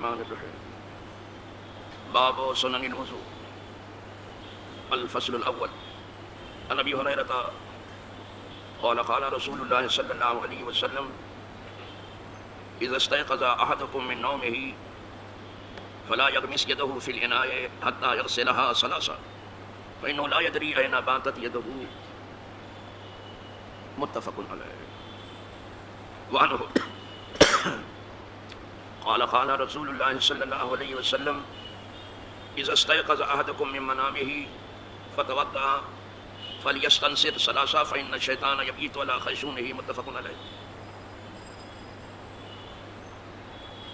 الرحمن الرحیم باب سنن الوضوء الفصل الاول عن ابی ہریرہ قال قال رسول اللہ صلی اللہ علیہ وسلم اذا استيقظ احدكم من نومه فلا يغمس يده في الاناء حتى يغسلها ثلاثا فانه لا يدري اين باتت يده متفق علیہ. وعنہ قال قال رسول اللہ صلی اللہ علیہ وسلم اذا استيقظ احدكم من منامه فتوضأ فليستنصر ثلاثا فإن الشيطان يبيت على خيشومه متفق علیہ.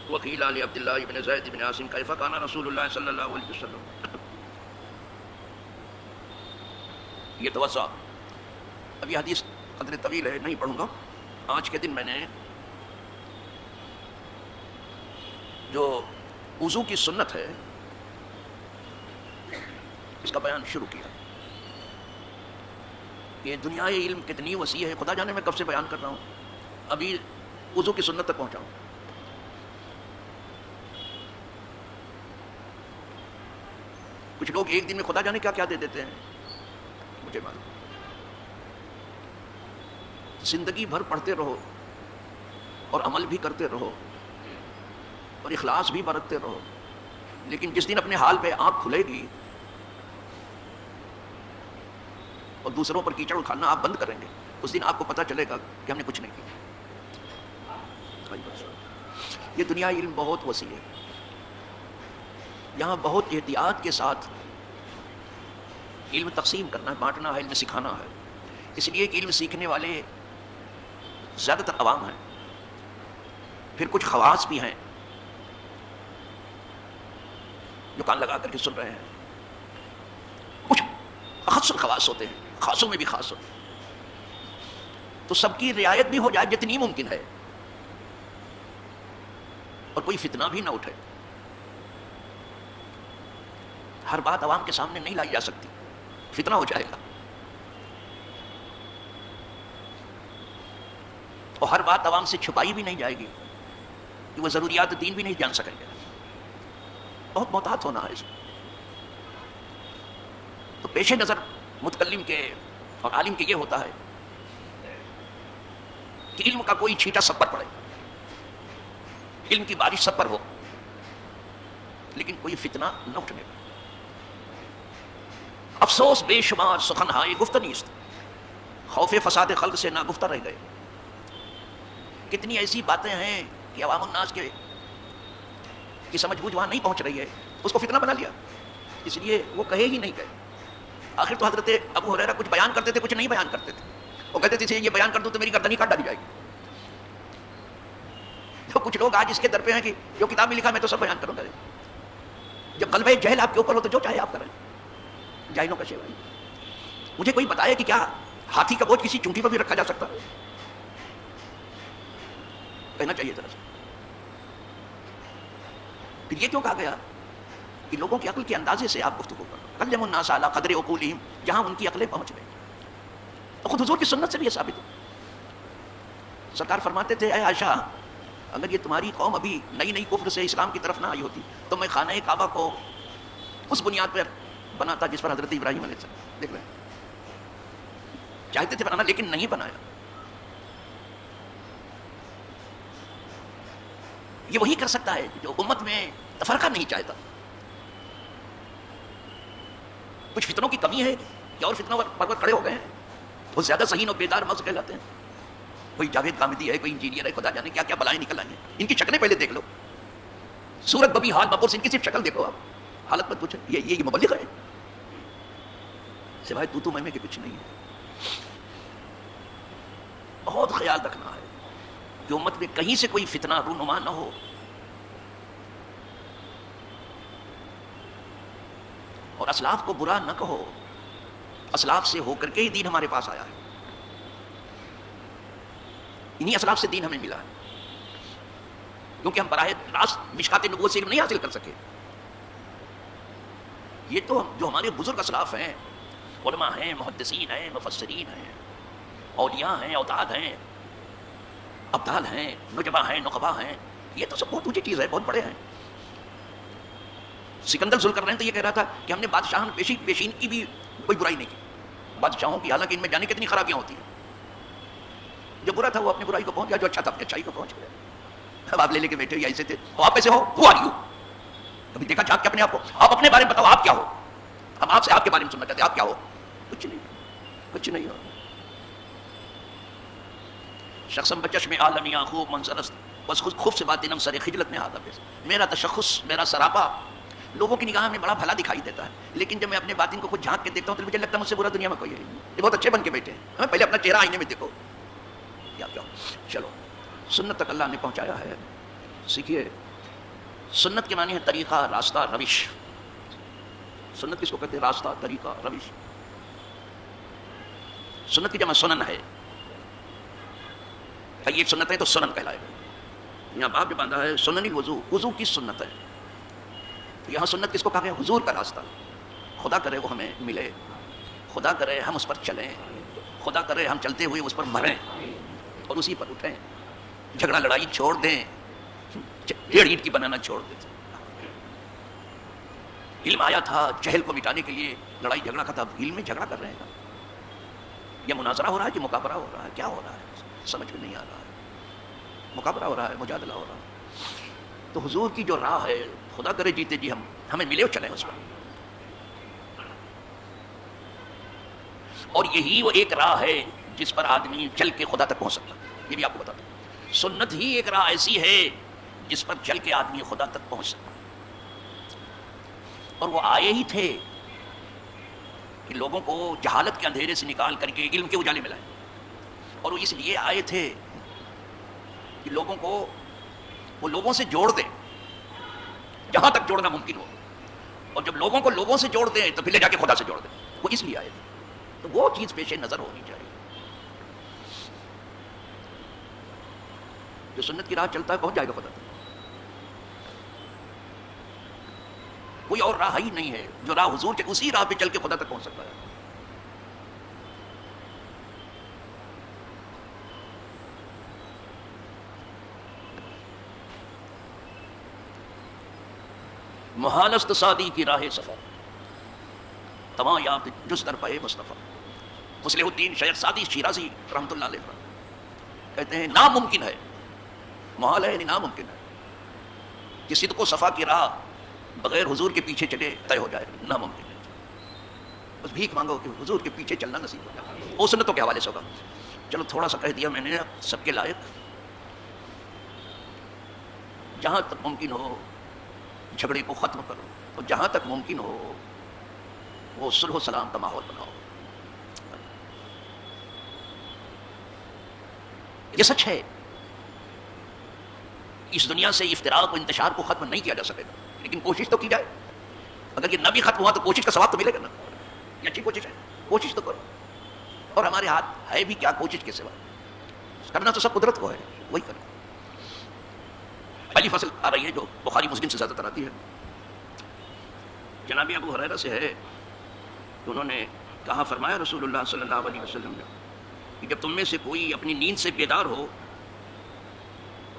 وقیل لعبد اللہ بن زید بن عاصم کیف کان رسول اللہ صلی اللہ علیہ وسلم یتوضأ. اب یہ حدیث قدر طویل ہے، نہیں پڑھوں گا. آج کے دن میں نے جو وضو کی سنت ہے اس کا بیان شروع کیا. یہ دنیا علم کتنی وسیع ہے، خدا جانے میں کب سے بیان کر رہا ہوں، ابھی وضو کی سنت تک پہنچا ہوں. کچھ لوگ ایک دن میں خدا جانے کیا کیا دے دیتے ہیں، مجھے معلوم. زندگی بھر پڑھتے رہو اور عمل بھی کرتے رہو اور اخلاص بھی برتتے رہو، لیکن جس دن اپنے حال پہ آنکھ کھلے گی اور دوسروں پر کیچڑ اٹھانا آپ بند کریں گے، اس دن آپ کو پتہ چلے گا کہ ہم نے کچھ نہیں کیا. یہ دنیا علم بہت وسیع ہے، یہاں بہت احتیاط کے ساتھ علم تقسیم کرنا ہے، بانٹنا ہے، علم سکھانا ہے. اس لیے کہ علم سیکھنے والے زیادہ تر عوام ہیں، پھر کچھ خواص بھی ہیں جو کان لگا کر کے سن رہے ہیں، کچھ اخص الخواص ہوتے ہیں، خاصوں میں بھی خاص ہوتے ہیں. تو سب کی رعایت بھی ہو جائے جتنی ممکن ہے اور کوئی فتنہ بھی نہ اٹھے. ہر بات عوام کے سامنے نہیں لائی جا سکتی، فتنہ ہو جائے گا. اور ہر بات عوام سے چھپائی بھی نہیں جائے گی کہ وہ ضروریات دین بھی نہیں جان سکیں گے. بہت محتاط ہونا ہے اس میں. تو پیش نظر متکلم کے اور عالم کے یہ ہوتا ہے کہ علم کا کوئی چھینٹا سب پر پڑے، علم کی بارش سب پر ہو، لیکن کوئی فتنہ نہ اٹھنے پائے. افسوس بے شمار سخن ہائے گفتہ نیست، خوف فساد خلق سے نہ گفتہ رہ گئے. کتنی ایسی باتیں ہیں کہ عوام الناس کی سمجھ بوجھ وہاں نہیں پہنچ رہی ہے، اس کو فتنہ بنا لیا، اس لیے وہ کہے ہی نہیں گئے. آخر تو حضرت ابو ہریرہ کچھ بیان کرتے تھے، کچھ نہیں بیان کرتے تھے. وہ کہتے تھے یہ بیان کر دوں تو میری گردن ہی کاٹ ڈالی جائے گی. تو کچھ لوگ آج اس کے در پہ ہیں کہ جو کتاب میں لکھا میں تو سب بیان کروں گا. جب غلبہ جہل آپ کے اوپر ہو تو جو چاہے آپ کریں، جاہلوں کا شیوا. مجھے کوئی بتائے کہ کیا ہاتھی کا بوجھ کسی چونٹی پر بھی رکھا جا سکتا ہے؟ کہنا چاہیے ذرا سا. پھر یہ کیوں کہا گیا کہ لوگوں کی عقل کے اندازے سے آپ گفتگو کرو. کلم الناس علی قدر عقولہم، جہاں ان کی عقلیں پہنچ گئی. تو خود حضور کی سنت سے بھی یہ ثابت ہے. سرکار فرماتے تھے اے عائشہ، اگر یہ تمہاری قوم ابھی نئی نئی کفر سے اسلام کی طرف نہ آئی ہوتی تو میں خانہ کعبہ کو اس بنیاد پر بناتا جس پر حضرت ابراہیم علیہ السلام دیکھ رہے ہیں چاہتے تھے بنانا، لیکن نہیں بنایا. یہ وہی کر سکتا ہے جو امت میں تفرقہ نہیں چاہتا. کچھ فتنوں کی کمی ہے کہ اور فتنوں پر کھڑے ہو گئے ہیں، وہ زیادہ ذہین اور بیدار مغز کہلاتے ہیں. کوئی جاوید غامدی ہے، کوئی انجینئر ہے، خدا جانے کیا کیا بلائیں نکل آئی ہیں. ان کی شکلیں پہلے دیکھ لو، سورت ببی حال بپور سے ان کی صرف شکل دیکھو، آپ حالت مت پوچھو یہ مبلغ ہے، سوائے تو میں کہ کچھ نہیں ہے. بہت خیال رکھنا ہے کہ امت میں کہیں سے کوئی فتنہ رونما نہ ہو. اور اسلاف کو برا نہ کہو، اسلاف سے ہو کر کے ہی دین ہمارے پاس آیا ہے، انہی اسلاف سے دین ہمیں ملا ہے. کیونکہ ہم براہ راست مشکات نبوت سے علم نہیں حاصل کر سکے. یہ تو جو ہمارے بزرگ اسلاف ہیں، علماء ہیں، محدثین ہیں، مفسرین ہیں، اولیاء ہیں، اوتاد ہیں، ابدال ہیں، نجبا ہیں، نقبا ہیں، یہ تو سب بہت اونچی چیز ہے، بہت بڑے ہیں. سکندر ذوالقرنین تو یہ کہہ رہا تھا کہ ہم نے بادشاہان پیشین کی بھی کوئی برائی نہیں کی. بادشاہوں کی حالانکہ ان میں جانے کتنی خرابیاں ہوتی ہیں. جو برا تھا وہ اپنی برائی کو پہنچ گیا, جو اچھا تھا اپنی اچھائی کو پہنچ گیا. اب آپ لے کے بیٹھے ایسے تھے, آپ ایسے ہو, ہو آ کبھی دیکھا جھانک کے اپنے آپ کو, آپ اپنے بارے میں بتاؤ آپ کیا ہو. ہم آپ سے آپ کے بارے میں سننا چاہتے ہیں, آپ کیا ہو. کچھ نہیں, کچھ نہیں ہو. شخصم بچش میں عالمیاں خوب منظرست بس خود خوف سے بات نم سر خجلت میں آتا. میرا تشخص, میرا سراپا لوگوں کی نگاہ میں بڑا بھلا دکھائی دیتا ہے, لیکن جب میں اپنے باطن کو خود جھانک کے دیکھتا ہوں تو مجھے لگتا ہے مجھ سے برا دنیا میں کوئی ہے. یہ بہت اچھے بن کے بیٹھے ہیں, پہلے اپنا چہرہ آئینے میں دیکھو کیا کیا. چلو سنت تک اللہ نے پہنچایا ہے. سیکھیے, سنت کے معنی ہے طریقہ, راستہ, روش. سنت کس کو کہتے ہیں؟ راستہ, طریقہ, روش. سنت کی جمع سنن ہے. یہ سنت ہے تو سنن کہلائے گا. یہاں باب جو باندھا ہے سنن الوضو, وضو کی سنت ہے. یہاں سنت کس کو کہا گیا؟ حضور کا راستہ. خدا کرے وہ ہمیں ملے, خدا کرے ہم اس پر چلیں, خدا کرے ہم چلتے ہوئے اس پر مریں اور اسی پر اٹھیں, جھگڑا لڑائی چھوڑ دیں, ڈیڑھ اینٹ کی بنانا چھوڑ دیں. علم آیا تھا جہل کو مٹانے کے لیے, لڑائی جھگڑا کا تھا, علم میں جھگڑا کر رہے ہیں. یہ مناظرہ ہو رہا ہے کہ مقابلہ ہو رہا ہے, کیا ہو رہا ہے سمجھ میں نہیں آ رہا ہے. مقابلہ ہو رہا ہے, مجادلہ ہو رہا ہے. تو حضور کی جو راہ ہے, خدا کرے جیتے جی ہمیں ملے اور چلیں اس پر. اور یہی وہ ایک راہ ہے جس پر آدمی چل کے خدا تک پہنچ سکتا. یہ بھی آپ کو بتا دوں, سنت ہی ایک راہ ایسی ہے جس پر چل کے آدمی خدا تک پہنچ سکتا. اور وہ آئے ہی تھے کہ لوگوں کو جہالت کے اندھیرے سے نکال کر کے علم کے اجالے میں لائے. اور وہ اس لیے آئے تھے کہ لوگوں کو وہ لوگوں سے جوڑ دیں جہاں تک جوڑنا ممکن ہو, اور جب لوگوں کو لوگوں سے جوڑ دیں تو پھر لے جا کے خدا سے جوڑ دیں. وہ اس لیے آئے تھے. تو وہ چیز پیش نظر ہونی چاہیے. جو سنت کی راہ چلتا ہے پہنچ جائے گا خدا تک. کوئی اور راہ ہی نہیں ہے. جو راہ حضور کے, اسی راہ پہ چل کے خدا تک پہنچ سکتا ہے. محالست سادی کی راہ سفر, تمام یافت جز در پائے مصطفیٰ. مصلح الدین شیخ سعدی شیرازی رحمۃ اللہ علیہ کہتے ہیں ناممکن ہے, محال ہے یعنی ناممکن ہے کہ صدق و صفا کی راہ بغیر حضور کے پیچھے چلے طے ہو جائے. ناممکن ہے. بس بھیک مانگو کہ حضور کے پیچھے چلنا نصیب ہو جائے. وہ سنتوں کے حوالے سے ہوگا. چلو تھوڑا سا کہہ دیا میں نے سب کے لائق. جہاں تک ممکن ہو جھگڑے کو ختم کرو, اور جہاں تک ممکن ہو وہ صلح و سلام کا ماحول بناؤ. یہ سچ ہے. اس دنیا سے افتراق و انتشار کو ختم نہیں کیا جا سکے گا, لیکن کوشش تو کی جائے. اگر یہ نہ بھی ختم ہوا تو کوشش کا ثواب تو ملے گا نا. یہ اچھی کوشش ہے, کوشش تو کرو. اور ہمارے ہاتھ ہے بھی کیا کوشش کے سوا, کرنا تو سب قدرت کو ہے, وہی کریں. پہلی فصل آ رہی ہے جو بخاری مسلم سے زیادہ تر آتی ہے. جناب ابو ہریرہ سے ہے کہ انہوں نے کہا, فرمایا رسول اللہ صلی اللہ علیہ وسلم نے کہ جب تم میں سے کوئی اپنی نیند سے بیدار ہو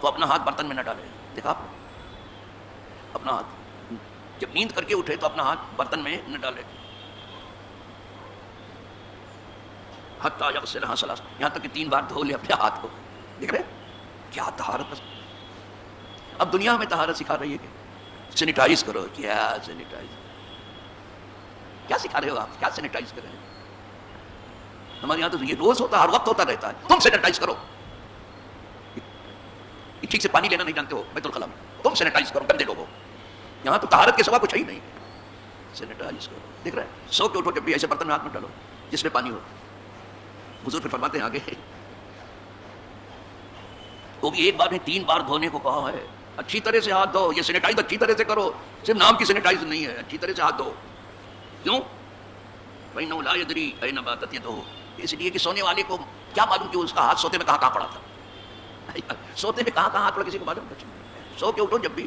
تو اپنا ہاتھ برتن میں نہ ڈالے. دیکھا آپ نے, اپنا ہاتھ جب نیند کر کے اٹھے تو اپنا ہاتھ برتن میں نہ ڈالے. حتیٰ یغسلھا ثلاث, یہاں تک کہ 3 بار دھو لے اپنے ہاتھ کو. دیکھ رہے کیا طہارت. اب دنیا میں طہارت سکھا رہی ہے کہ سینیٹائز کرو. کیا سینیٹائز, کیا سکھا رہے ہو آپ, کیا سینیٹائز کر رہے ہیں. ہمارے یہاں تو یہ روز ہوتا ہے, ہر وقت ہوتا رہتا ہے. تم سینیٹائز کرو. ٹھیک سے پانی لینا نہیں جانتے ہو بیت الخلا میں, تم سینیٹائز کرو, گندے لوگو. یہاں تو طہارت کے سوا کچھ ہے ہی نہیں. سینیٹائز کرو. دیکھ رہے ہیں, سو کے اٹھو جب بھی ایسے برتن میں ہاتھ میں ڈالو جس میں پانی ہو. حضور پھر فرماتے ہیں آگے, وہ بھی ایک بار نہیں 3 بار دھونے کو کہا ہے. اچھی طرح سے ہاتھ دھو. یہ سینیٹائز اچھی طرح سے کرو, صرف نام کی سینیٹائز نہیں ہے, اچھی طرح سے ہاتھ دھو. کیوں؟ فإنه لا يدري أين باتت يده, اس لیے کہ سونے والے کو کیا معلوم کہ اس کا ہاتھ سوتے میں کہاں پڑا تھا. سوتے میں کہاں ہاتھ پڑا کسی کو معلوم نہیں. سو کے اٹھو جب بھی,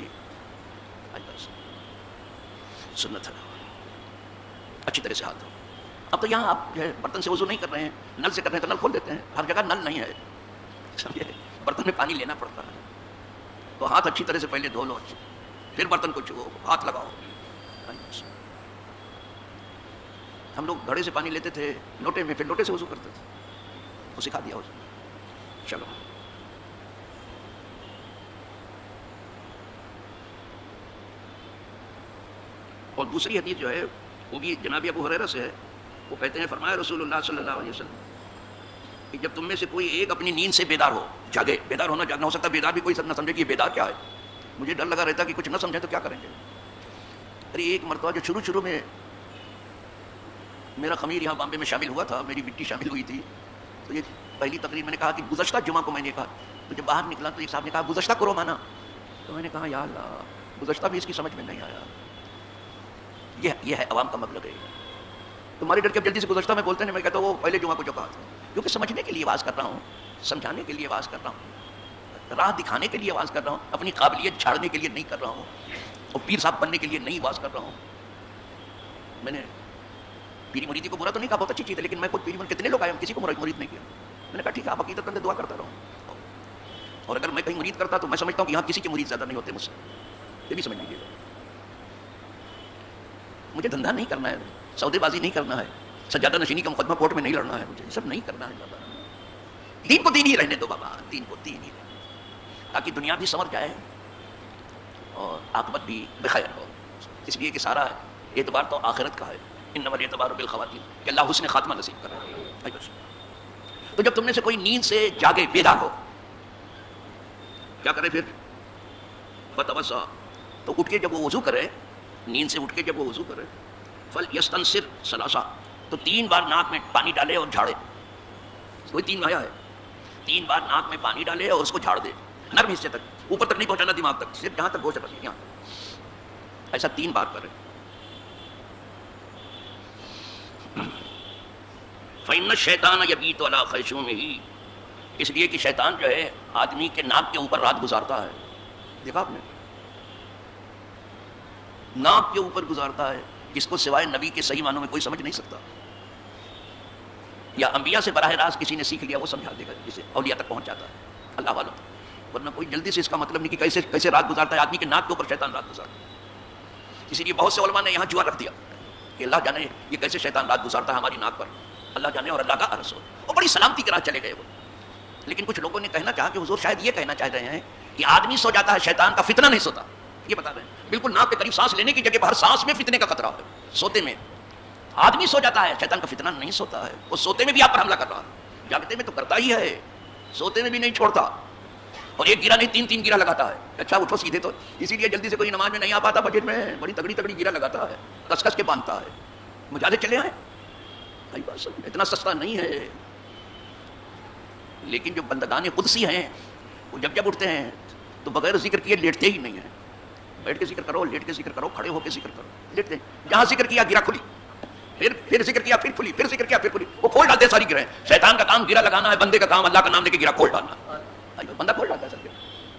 سنت ہے, اچھی طرح سے ہاتھ دھو. اب تو یہاں آپ جو ہے برتن سے وضو نہیں کر رہے ہیں, نل سے کر رہے ہیں تو نل کھول دیتے ہیں. ہر جگہ نل نہیں ہے, سمجھے, برتن میں پانی لینا پڑتا ہے. تو ہاتھ اچھی طرح سے پہلے دھو لو, پھر برتن کو چھو, ہاتھ لگاؤ. ہم لوگ گھڑے سے پانی لیتے تھے لوٹے میں، پھر لوٹے سے وضو کرتے تھے، وہ سکھا دیا اس نے. چلو اور دوسری حدیث جو ہے وہ بھی جناب ابو ہریرہ سے ہے. وہ کہتے ہیں فرمایا رسول اللہ صلی اللہ علیہ وسلم کہ جب تم میں سے کوئی ایک اپنی نیند سے بیدار ہو، جاگے، بیدار ہونا جاگنا ہو سکتا ہے، بیدار بھی کوئی نہ سمجھے کہ بیدار کیا ہے. مجھے ڈر لگا رہتا کہ کچھ نہ سمجھے تو کیا کریں گے. ارے ایک مرتبہ جو شروع میں میرا خمیر یہاں بامبے میں شامل ہوا تھا، میری مٹی شامل ہوئی تھی، تو یہ پہلی تقریر میں نے کہا کہ گزشتہ جمعہ کو میں نے کہا، تو جب باہر نکلا تو ایک صاحب نے کہا گزشتہ کرو مانا، تو میں نے کہا یا اللہ گزشتہ بھی اس کی سمجھ میں نہیں آیا. یہ ہے عوام کا مبلغ ہے. تمہاری ڈر کے جلدی سے گزشتہ میں بولتے ہیں، میں کہتا ہوں وہ پہلے جمعہ کو جو کہا تھا، کیونکہ سمجھنے کے لیے آواز کر رہا ہوں، سمجھانے کے لیے آواز کر رہا ہوں، راہ دکھانے کے لیے آواز کر رہا ہوں، اپنی قابلیت چھاڑنے کے لیے نہیں کر رہا ہوں، اور پیر صاحب بننے کے لیے نہیں آواز کر رہا ہوں. میں نے پیری مریدی کو برا تو نہیں کہا، بہت اچھی چیز ہے، لیکن میں خود پیری کتنے لوگ آئے، کسی کو مرید نہیں کیا. میں نے کہا ٹھیک ہے آپ عقیدت مند دعا کرتا رہو، اور اگر میں کہیں مرید کرتا تو میں سمجھتا ہوں کہ یہاں کسی کے مرید زیادہ نہیں ہوتے مجھ سے. یہ بھی سمجھ لیجیے گا. مجھے دھندا نہیں کرنا ہے، سودے بازی نہیں کرنا ہے، سجادہ نشینی کا مقدمہ کورٹ میں نہیں لڑنا ہے، مجھے یہ سب نہیں کرنا ہے بابا. دین کو دین ہی رہنے دو بابا، دین کو دین ہی رہنے دو، تاکہ دنیا بھی سنور جائے اور عاقبت بھی بخیر ہو. اس لیے کہ سارا اعتبار تو آخرت کا ہے. انما الاعتبار بالخواتیم، کہ اللہ حسن خاتمہ نصیب کرے. تو جب تم میں سے کوئی نیند سے جاگے، بیدار ہو، کیا کرے پھر؟ فتوسا، تو اٹھ کے جب وہ وضو کرے، نیند سے اٹھ کے جب وہ وضو کرے، فلیستنصر ثلاثا، تو 3 بار ناک میں پانی ڈالے اور جھاڑے. کوئی 3 آیا ہے، 3 بار ناک میں پانی ڈالے اور اس کو جھاڑ دے، نرم حصے تک، اوپر تک نہیں پہنچانا، دماغ تک، صرف جہاں تک گوشت بس یہاں. ایسا 3 بار کرے. فإن الشیطان یبیت علی خیشومہ، اس لیے کہ شیطان جو ہے آدمی کے ناک کے اوپر رات گزارتا ہے. دیکھا آپ نے، ناک کے اوپر گزارتا ہے، جس کو سوائے نبی کے صحیح معنوں میں کوئی سمجھ نہیں سکتا. یا انبیاء سے براہ راست کسی نے سیکھ لیا وہ سمجھا دے گا، جسے اولیاء تک پہنچ جاتا ہے اللہ والوں. ورنہ کوئی جلدی سے اس کا مطلب نہیں کہ کیسے رات گزارتا ہے. آدمی کے ناک کے اوپر شیطان رات گزارتا ہے. اسی لیے بہت سے علماء نے یہاں جوا رکھ دیا کہ اللہ جانے یہ کیسے شیطان رات گزارتا ہے ہماری ناک پر، اللہ جانے اور اللہ کا رسول. اور بڑی سلامتی کے راہ چلے گئے وہ. لیکن کچھ لوگوں نے کہنا چاہا کہ حضور شاید یہ کہنا چاہ رہے ہیں کہ آدمی سو جاتا ہے، شیطان کا فتنہ نہیں سوتا. یہ بتا رہے ہیں بالکل ناک کے قریب سانس لینے کی جگہ پر ہر سانس میں فتنے کا خطرہ ہے. سوتے میں آدمی سو جاتا ہے، شیطان کا فتنہ نہیں سوتا ہے. وہ سوتے میں بھی آپ پر حملہ کر رہا ہے، جاگتے میں تو کرتا ہی ہے، سوتے میں بھی نہیں چھوڑتا. اور ایک گرا نہیں 3 گرا لگاتا ہے. اچھا اٹھو سیدھے. تو اسی لیے جلدی سے کوئی نماز میں نہیں آ پاتا، بجٹ میں بڑی تگڑی گرا لگاتا ہے، کس کے باندھتا ہے. مجازے چلے آئے، اتنا سستا نہیں ہے. لیکن جو بندگان قدسی ہیں وہ جب اٹھتے ہیں تو بغیر ذکر کیے لیٹتے ہی نہیں ہیں. بیٹھ کے ذکر کرو، لیٹ کے ذکر کرو، کھڑے ہو کے ذکر کرو، لیٹتے ہیں. جہاں ذکر کیا گرا کھلی، پھر ذکر کیا پھر کھلی، پھر ذکر کیا پھر کھلی. وہ کھول ڈالتے ہیں ساری گرہیں. شیطان کا کام گرا لگانا ہے، بندے کا کام اللہ کا نام لے کے گرا کھول ڈالنا. بندہ کھول ڈالتا ہے سب.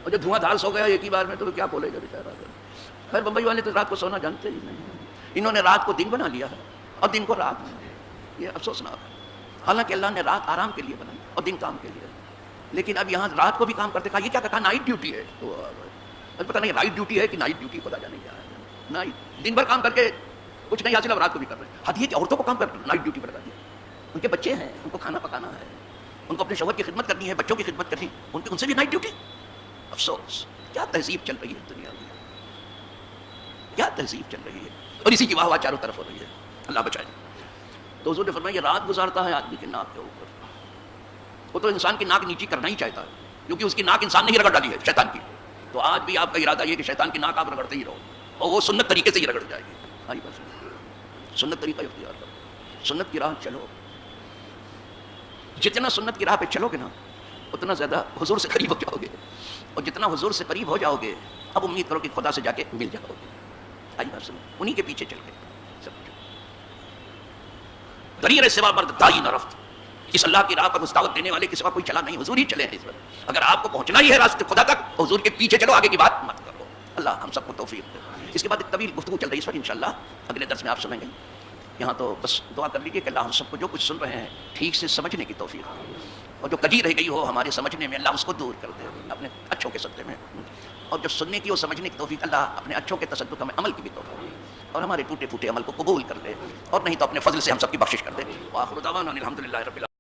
اور جو دھواں دھار سو گیا ایک ہی بار میں تو کیا کھولے گا بیچارہ. خیر بمبئی والے تو رات کو سونا جانتے ہی نہیں. انہوں نے رات کو دن بنا لیا ہے اور دن کو رات. یہ افسوسناک ہے. حالانکہ اللہ نے رات آرام کے لیے بنائی اور دن کام کے لیے. لیکن اب یہاں رات کو بھی کام کرتے. کہا یہ کیا کہا نائٹ ڈیوٹی ہے. تو پتہ نہیں رائٹ ڈیوٹی ہے کہ نائٹ ڈیوٹی، خدا جانے کیا ہے. نائٹ دن بھر کام کر کے کچھ نہیں حاصل، اب رات کو بھی کر رہے ہیں. حد یہ کہ عورتوں کو کام کر نائٹ ڈیوٹی پر لگا دیا. ان کے بچے ہیں، ان کو کھانا پکانا ہے، ان کو اپنے شوہر کی خدمت کرنی ہے، بچوں کی خدمت کرنی، ان سے بھی نائٹ ڈیوٹی. افسوس، کیا تہذیب چل رہی ہے دنیا میں، کیا تہذیب چل رہی ہے. اور اسی کی واہ واہ چاروں طرف ہو رہی ہے. اللہ بچائے. تو حضور نے فرمایا یہ رات گزارتا ہے آدمی کے ناک کے اوپر. وہ تو انسان کی ناک نیچی کرنا ہی چاہتا ہے، کیونکہ اس کی ناک انسان نے ہی رگڑ ڈالی ہے شیطان کی. تو آج بھی آپ کا ارادہ یہ کہ شیطان کی ناک آپ رگڑتے ہی رہو، اور وہ سنت طریقے سے ہی رگڑ جائے گی. سنت طریقہ اختیار کرو، سنت کی راہ چلو. جتنا سنت کی راہ پہ چلو گے نا اتنا زیادہ حضور سے قریب ہو جاؤ گے. اور جتنا حضور سے قریب ہو جاؤ گے اب امید کرو کہ خدا سے جا کے مل جاؤ گے. آئی بات سنو، انہی کے پیچھے چل کے دریر سوا مرد دائی نہ رفت. اس اللہ کی راہ پر مستعد دینے والے کے سوا کوئی چلا نہیں، حضور ہی چلے ہیں اس وقت. اگر آپ کو پہنچنا ہی ہے راستے خدا تک، حضور کے پیچھے چلو، آگے کی بات مت کرو. اللہ ہم سب کو توفیق دے. اس کے بعد ایک طویل گفتگو چل رہی ہے اس پر، انشاءاللہ اگلے درس میں آپ سنیں گے. یہاں تو بس دعا کر لیجیے کہ اللہ ہم سب کو جو کچھ سن رہے ہیں ٹھیک سے سمجھنے کی توفیق، اور جو کجی رہ گئی ہو ہمارے سمجھنے میں اللہ اس کو دور کر دے اپنے اچھوں کے صدقے میں. اور جو سننے کی اور سمجھنے کی توفیق اللہ اپنے اچھوں کے تصدق میں عمل کی بھی توفیق. اور ہمارے ٹوٹے پھوٹے عمل کو قبول کر لے، اور نہیں تو اپنے فضل سے ہم سب کی بخشش کر دے۔ وآخر دعوانا الحمدللہ رب العالمین۔